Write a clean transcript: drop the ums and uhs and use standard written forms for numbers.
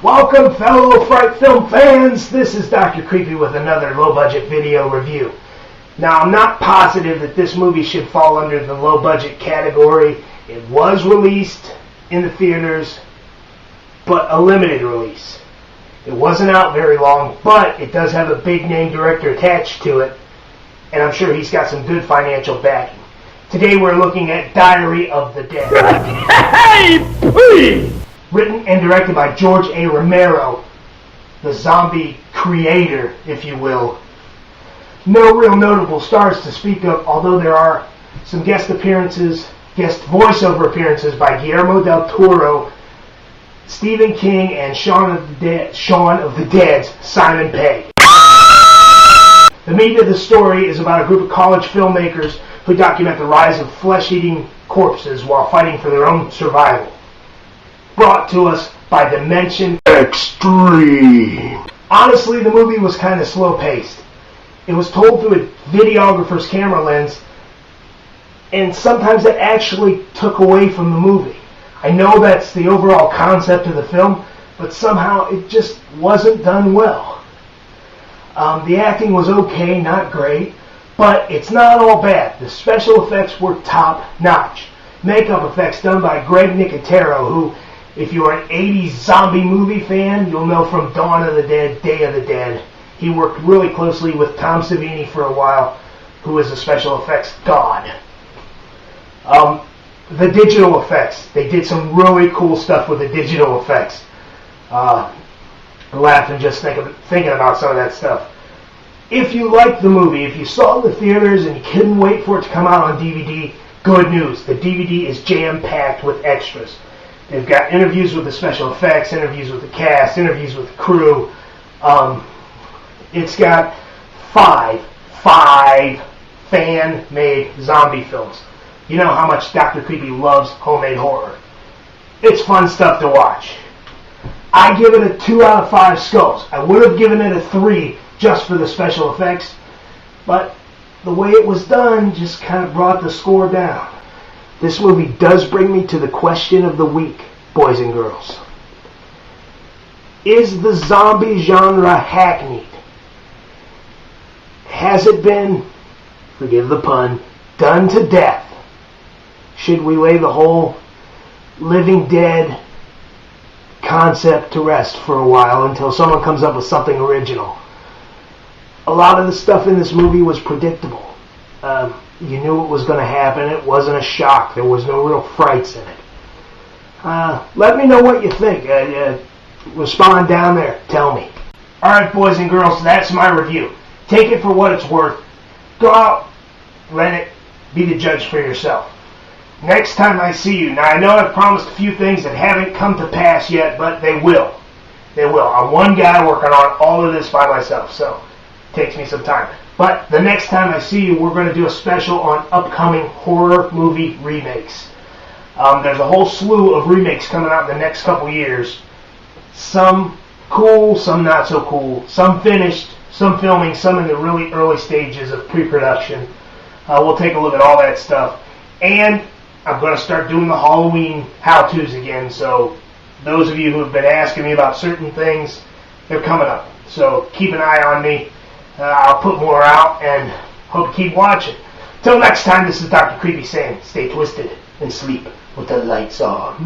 Welcome, fellow Fright Film fans. This is Dr. Kreepy with another low-budget video review. Now, I'm not positive that this movie should fall under the low-budget category. It was released in the theaters, but a limited release. It wasn't out very long, but it does have a big-name director attached to it, and I'm sure he's got some good financial backing. Today we're looking at Diary of the Dead. Hey, please! Written and directed by George A. Romero, the zombie creator, if you will. No real notable stars to speak of, although there are some guest voiceover appearances by Guillermo del Toro, Stephen King, and Shaun of the Dead's Simon Pegg. The meat of the story is about a group of college filmmakers who document the rise of flesh-eating corpses while fighting for their own survival. Brought to us by Dimension Extreme. Honestly, the movie was kind of slow-paced. It was told through a videographer's camera lens, and sometimes it actually took away from the movie. I know that's the overall concept of the film, but somehow it just wasn't done well. The acting was okay, not great, but it's not all bad. The special effects were top-notch. Makeup effects done by Greg Nicotero, who, if you're an 80s zombie movie fan, you'll know from Dawn of the Dead, Day of the Dead. He worked really closely with Tom Savini for a while, who is a special effects god. The digital effects. They did some really cool stuff with the digital effects. I'm laughing just thinking about some of that stuff. If you liked the movie, if you saw it in the theaters and you couldn't wait for it to come out on DVD, good news. The DVD is jam-packed with extras. They've got interviews with the special effects, interviews with the cast, interviews with the crew. It's got five fan-made zombie films. You know how much Dr. Kreepy loves homemade horror. It's fun stuff to watch. I give it a 2 out of 5 skulls. I would have given it a 3 just for the special effects, but the way it was done just kind of brought the score down. This movie does bring me to the question of the week, boys and girls. Is the zombie genre hackneyed? Has it been, forgive the pun, done to death? Should we lay the whole Living Dead concept to rest for a while until someone comes up with something original? A lot of the stuff in this movie was predictable. You knew what was going to happen. It wasn't a shock. There was no real frights in it. Let me know what you think. Respond down there. Tell me. Alright, boys and girls, that's my review. Take it for what it's worth. Go out, let it be the judge for yourself. Next time I see you, now I know I've promised a few things that haven't come to pass yet, but they will. They will. I'm one guy working on all of this by myself, so it takes me some time. But the next time I see you, we're going to do a special on upcoming horror movie remakes. There's a whole slew of remakes coming out in the next couple years. Some cool, some not so cool. Some finished, some filming, some in the really early stages of pre-production. We'll take a look at all that stuff. And I'm going to start doing the Halloween how-tos again. So those of you who have been asking me about certain things, they're coming up. So keep an eye on me. I'll put more out and hope you keep watching. Till next time, this is Dr. Kreepy saying, stay twisted and sleep with the lights on.